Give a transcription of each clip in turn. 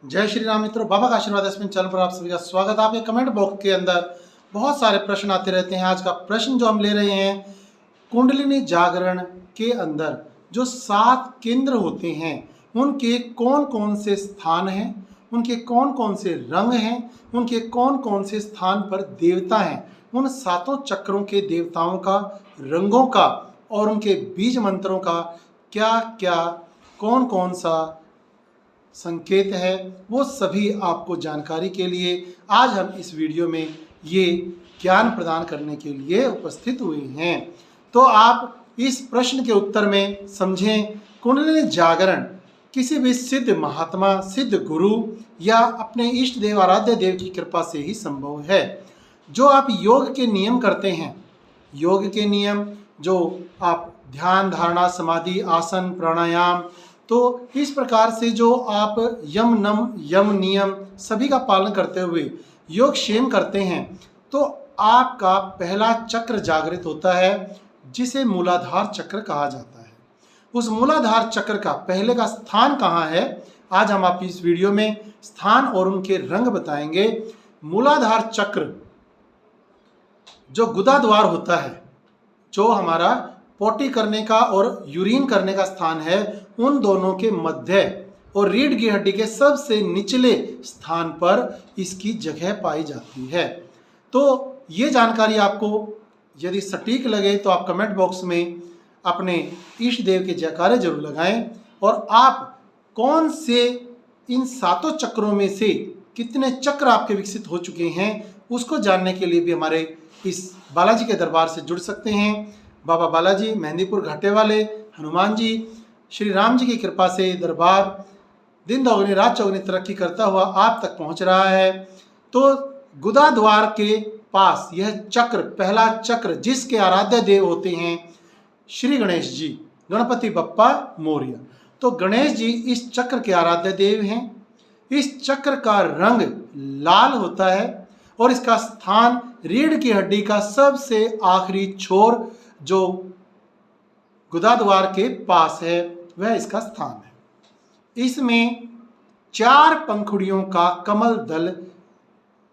जय श्री राम मित्रों, बाबा का आशीर्वाद इसमें चैनल पर आप सभी का स्वागत है। आपके कमेंट बॉक्स के अंदर बहुत सारे प्रश्न आते रहते हैं। आज का प्रश्न जो हम ले रहे हैं, कुंडलिनी जागरण के अंदर जो 7 केंद्र होते हैं उनके कौन कौन से स्थान हैं, उनके कौन कौन से रंग हैं, उनके कौन कौन से स्थान पर देवता हैं, उन 7 चक्रों के देवताओं का, रंगों का और उनके बीज मंत्रों का क्या क्या कौन कौन सा संकेत है, वो सभी आपको जानकारी के लिए आज हम इस वीडियो में ये ज्ञान प्रदान करने के लिए उपस्थित हुए हैं। तो आप इस प्रश्न के उत्तर में समझें, कुंडलिनी जागरण किसी भी सिद्ध महात्मा, सिद्ध गुरु या अपने इष्ट देव, आराध्य देव की कृपा से ही संभव है। जो आप योग के नियम करते हैं, योग के नियम जो आप ध्यान, धारणा, समाधि, आसन, प्राणायाम, तो इस प्रकार से जो आप यम नियम सभी का पालन करते हुए योग क्षेम करते हैं, तो आपका पहला चक्र जागृत होता है जिसे मूलाधार चक्र कहा जाता है। उस मूलाधार चक्र का पहले का स्थान कहाँ है, आज हम आप इस वीडियो में स्थान और उनके रंग बताएंगे। मूलाधार चक्र जो गुदा द्वार होता है, जो हमारा पोटी करने का और यूरिन करने का स्थान है, उन दोनों के मध्य और रीढ़ की हड्डी के सबसे निचले स्थान पर इसकी जगह पाई जाती है। तो ये जानकारी आपको यदि सटीक लगे तो आप कमेंट बॉक्स में अपने इष्ट देव के जयकारे जरूर लगाएं। और आप कौन से इन 7 चक्रों में से कितने चक्र आपके विकसित हो चुके हैं उसको जानने के लिए भी हमारे इस बालाजी के दरबार से जुड़ सकते हैं। बाबा बालाजी मेहंदीपुर घाटे वाले हनुमान जी, श्री राम जी की कृपा से दरबार दिन दोगुनी रात चौगुनी तरक्की करता हुआ आप तक पहुंच रहा है। तो गुदा द्वार के पास यह चक्र, पहला चक्र, जिसके आराध्य देव होते हैं श्री गणेश जी, गणपति बप्पा मोरया। तो गणेश जी इस चक्र के आराध्य देव हैं। इस चक्र का रंग लाल होता है और इसका स्थान रीढ़ की हड्डी का सबसे आखिरी छोर जो गुदा द्वार के पास है, वह इसका स्थान है। इसमें 4 पंखुड़ियों का कमल दल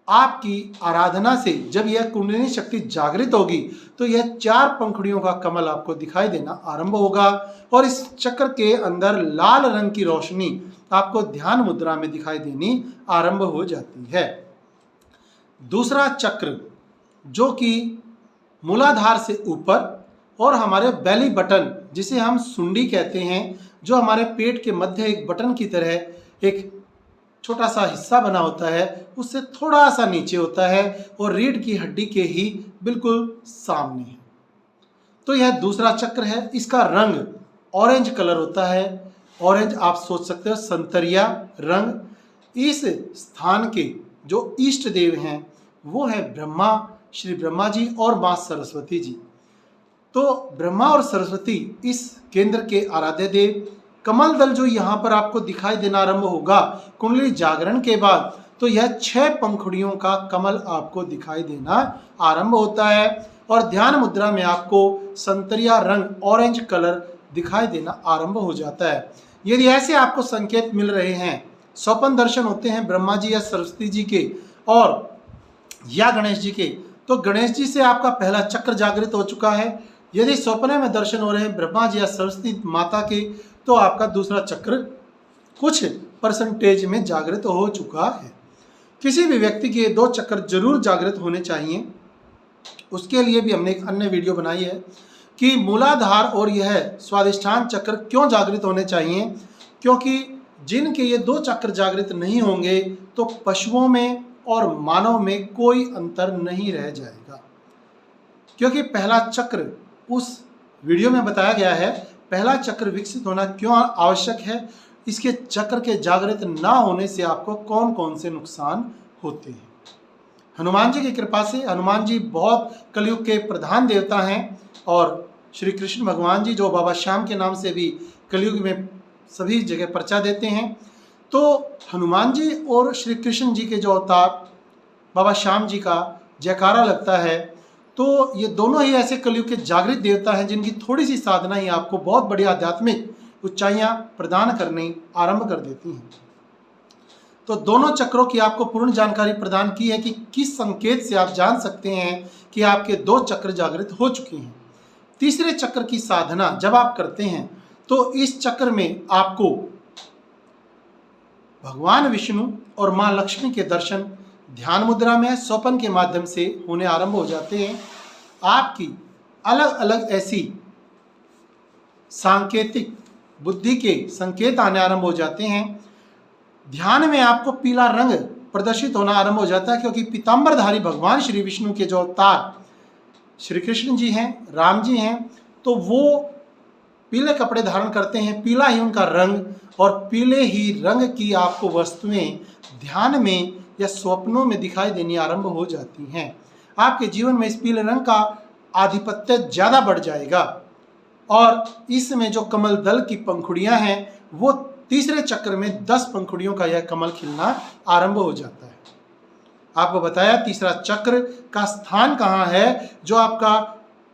आपकी आराधना से जब यह कुंडलिनी शक्ति जागृत होगी तो यह 4 पंखुड़ियों का कमल आपको दिखाई देना आरंभ होगा और इस चक्र के अंदर लाल रंग की रोशनी आपको ध्यान मुद्रा में दिखाई देनी आरंभ हो जाती है। दूसरा चक्र जो कि मूलाधार से ऊपर और हमारे बेली बटन, जिसे हम सुंडी कहते हैं, जो हमारे पेट के मध्य एक बटन की तरह एक छोटा सा हिस्सा बना होता है, उससे थोड़ा सा नीचे होता है और रीढ़ की हड्डी के ही बिल्कुल सामने है। तो यह दूसरा चक्र है। इसका रंग ऑरेंज कलर होता है। ऑरेंज आप सोच सकते हो संतरिया रंग। इस स्थान के जो इष्ट देव हैं वो है ब्रह्मा, श्री ब्रह्मा जी और माँ सरस्वती जी। तो ब्रह्मा और सरस्वती इस केंद्र के आराध्य देव। कमल दल जो यहाँ पर आपको दिखाई देना आरंभ होगा कुंडली जागरण के बाद, तो यह 6 पंखुड़ियों का कमल आपको दिखाई देना आरंभ होता है और ध्यान मुद्रा में आपको संतरिया रंग, ऑरेंज कलर दिखाई देना आरंभ हो जाता है। यदि ऐसे आपको संकेत मिल रहे हैं, स्वप्न दर्शन होते हैं ब्रह्मा जी या सरस्वती जी के और या गणेश जी के, तो गणेश जी से आपका पहला चक्र जागृत हो चुका है। यदि स्वप्न में दर्शन हो रहे हैं ब्रह्मा जी या सरस्वती माता के, तो आपका दूसरा चक्र कुछ परसेंटेज में जागृत हो चुका है। किसी भी व्यक्ति के 2 चक्र जरूर जागृत होने चाहिए। उसके लिए भी हमने एक अन्य वीडियो बनाई है कि मूलाधार और यह स्वादिष्ठान चक्र क्यों जागृत होने चाहिए, क्योंकि जिनके ये 2 चक्र जागृत नहीं होंगे तो पशुओं में और मानव में कोई अंतर नहीं रह जाएगा। क्योंकि पहला चक्र उस वीडियो में बताया गया है, पहला चक्र विकसित होना क्यों आवश्यक है, इसके चक्र के जागृत ना होने से आपको कौन कौन से नुकसान होते हैं। हनुमान जी की कृपा से, हनुमान जी बहुत कलयुग के प्रधान देवता हैं और श्री कृष्ण भगवान जी जो बाबा श्याम के नाम से भी कलयुग में सभी जगह पर्चा देते हैं, तो हनुमान जी और श्री कृष्ण जी के जो अवतार बाबा श्याम जी का जयकारा लगता है, तो ये दोनों ही ऐसे कलयुग के जागृत देवता हैं जिनकी थोड़ी सी साधना ही आपको बहुत बड़ी आध्यात्मिक ऊंचाइयां प्रदान करने आरंभ कर देती हैं। तो दोनों चक्रों की आपको पूर्ण जानकारी प्रदान की है कि किस संकेत से आप जान सकते हैं कि आपके 2 चक्र जागृत हो चुके हैं। तीसरे चक्र की साधना जब आप करते हैं तो इस चक्र में आपको भगवान विष्णु और मां लक्ष्मी के दर्शन ध्यान मुद्रा में स्वपन के माध्यम से होने आरंभ हो जाते हैं। आपकी अलग अलग ऐसी सांकेतिक बुद्धि के संकेत आने आरंभ हो जाते हैं। ध्यान में आपको पीला रंग प्रदर्शित होना आरंभ हो जाता है, क्योंकि पीतांबरधारी भगवान श्री विष्णु के जो अवतार श्री कृष्ण जी हैं, राम जी हैं, तो वो पीले कपड़े धारण करते हैं, पीला ही उनका रंग, और पीले ही रंग की आपको वस्तुएं ध्यान में या स्वप्नों में दिखाई देनी आरंभ हो जाती हैं। आपके जीवन में इस पीले रंग का आधिपत्य ज़्यादा बढ़ जाएगा और इसमें जो कमल दल की पंखुड़ियां हैं वो तीसरे चक्र में 10 पंखुड़ियों का यह कमल खिलना आरंभ हो जाता है। आपको बताया तीसरा चक्र का स्थान कहाँ है। जो आपका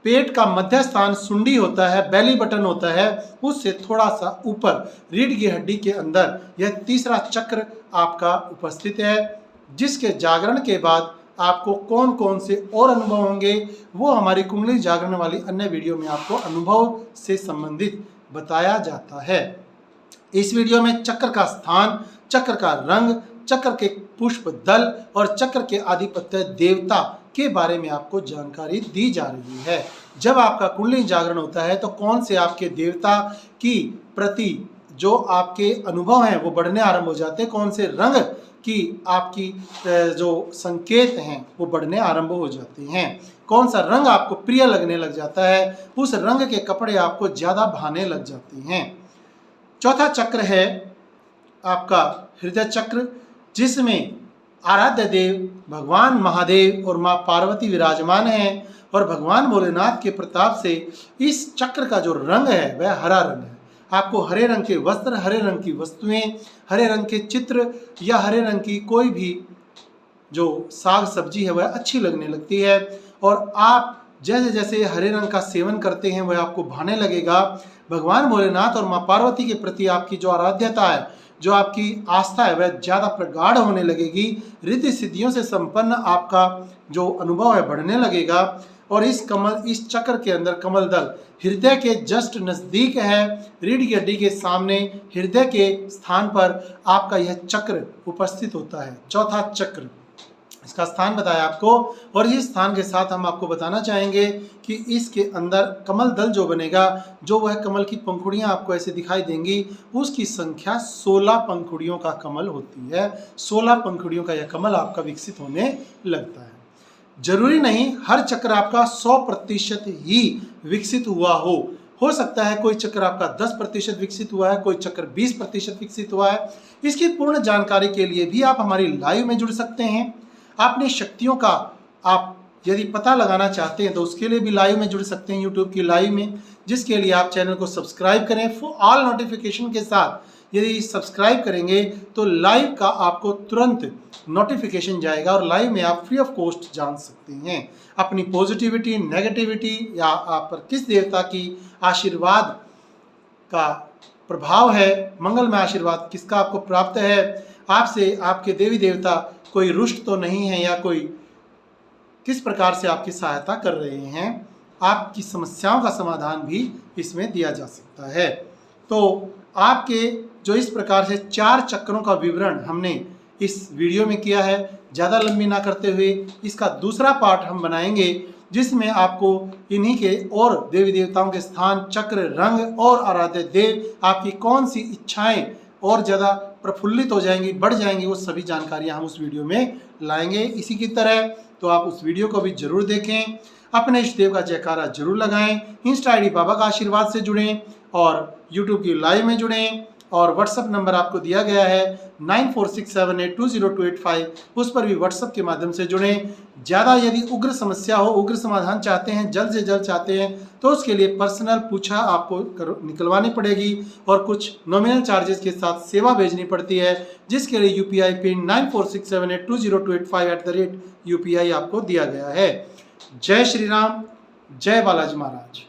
पेट का मध्य स्थान सुंडी होता है, बेली बटन होता है, उससे थोड़ा सा ऊपर रीढ़ की हड्डी के अंदर यह तीसरा चक्र आपका उपस्थित है, जिसके जागरण के बाद आपको कौन कौन से और अनुभव होंगे वो हमारी कुंडली जागरण वाली अन्य वीडियो में आपको अनुभव से संबंधित बताया जाता है। इस वीडियो में चक्र का स्थान, चक्र का रंग, चक्र के पुष्प दल और चक्र के आधिपत्य देवता के बारे में आपको जानकारी दी जा रही है। जब आपका कुंडली जागरण होता है तो कौन से आपके देवता की प्रति जो आपके अनुभव हैं वो बढ़ने आरंभ हो जाते हैं, कौन से रंग की आपकी जो संकेत हैं वो बढ़ने आरंभ हो जाते हैं, कौन सा रंग आपको प्रिय लगने लग जाता है, उस रंग के कपड़े आपको ज़्यादा भाने लग जाते हैं। चौथा चक्र है आपका हृदय चक्र, जिसमें आराध्य देव भगवान महादेव और माँ पार्वती विराजमान हैं और भगवान भोलेनाथ के प्रताप से इस चक्र का जो रंग है वह हरा रंग है। आपको हरे रंग के वस्त्र, हरे रंग की वस्तुएं, हरे रंग के चित्र या हरे रंग की कोई भी जो साग सब्जी है वह अच्छी लगने लगती है और आप जैसे जैसे हरे रंग का सेवन करते हैं वह आपको भाने लगेगा। भगवान भोलेनाथ और माँ पार्वती के प्रति आपकी जो आराध्यता है, जो आपकी आस्था है वह ज़्यादा प्रगाढ़ होने लगेगी। रिद्धि सिद्धियों से संपन्न आपका जो अनुभव है बढ़ने लगेगा और इस चक्र के अंदर कमल दल हृदय के जस्ट नज़दीक है। रीढ़ की हड्डी के सामने हृदय के स्थान पर आपका यह चक्र उपस्थित होता है। चौथा चक्र, इसका स्थान बताया आपको और इस स्थान के साथ हम आपको बताना चाहेंगे कि इसके अंदर कमल दल जो बनेगा, जो वह कमल की पंखुड़ियां आपको ऐसे दिखाई देंगी, उसकी संख्या 16 पंखुड़ियों का कमल होती है। 16 पंखुड़ियों का यह कमल आपका विकसित होने लगता है। जरूरी नहीं हर चक्र आपका 100% ही विकसित हुआ हो सकता है कोई चक्र आपका 10% विकसित हुआ है, कोई चक्र 20% विकसित हुआ है। इसकी पूर्ण जानकारी के लिए भी आप हमारी लाइव में जुड़ सकते हैं। अपनी शक्तियों का आप यदि पता लगाना चाहते हैं तो उसके लिए भी लाइव में जुड़ सकते हैं, यूट्यूब की लाइव में, जिसके लिए आप चैनल को सब्सक्राइब करें ऑल नोटिफिकेशन के साथ। यदि सब्सक्राइब करेंगे तो लाइव का आपको तुरंत नोटिफिकेशन जाएगा और लाइव में आप फ्री ऑफ कॉस्ट जान सकते हैं। अपनी पॉजिटिविटी, नेगेटिविटी या आप पर किस देवता की आशीर्वाद का प्रभाव है, मंगलमय आशीर्वाद किसका आपको प्राप्त है, आपसे आपके देवी देवता कोई रुष्ट तो नहीं है या कोई किस प्रकार से आपकी सहायता कर रहे हैं, आपकी समस्याओं का समाधान भी इसमें दिया जा सकता है। तो आपके जो इस प्रकार से 4 चक्रों का विवरण हमने इस वीडियो में किया है, ज़्यादा लंबी ना करते हुए इसका दूसरा पार्ट हम बनाएंगे, जिसमें आपको इन्हीं के और देवी देवताओं के स्थान, चक्र, रंग और आराध्य देव, आपकी कौन सी इच्छाएं और ज़्यादा प्रफुल्लित हो जाएंगी, बढ़ जाएंगी, वो सभी जानकारियां हम उस वीडियो में लाएंगे। इसी की तरह तो आप उस वीडियो को भी जरूर देखें, अपने इष्ट देव का जयकारा जरूर लगाएं, इंस्टा आईडी बाबा का आशीर्वाद से जुड़ें और यूट्यूब की लाइव में जुड़ें और व्हाट्सअप नंबर आपको दिया गया है 9467820285, उस पर भी व्हाट्सअप के माध्यम से जुड़ें। ज़्यादा यदि उग्र समस्या हो, उग्र समाधान चाहते हैं, जल्द से जल्द चाहते हैं, तो उसके लिए पर्सनल पूछा आपको निकलवानी पड़ेगी और कुछ नॉमिनल चार्जेस के साथ सेवा भेजनी पड़ती है, जिसके लिए UPI पिन 9467820285 @UPI आपको दिया गया है। जय श्री राम, जय बालाजी महाराज।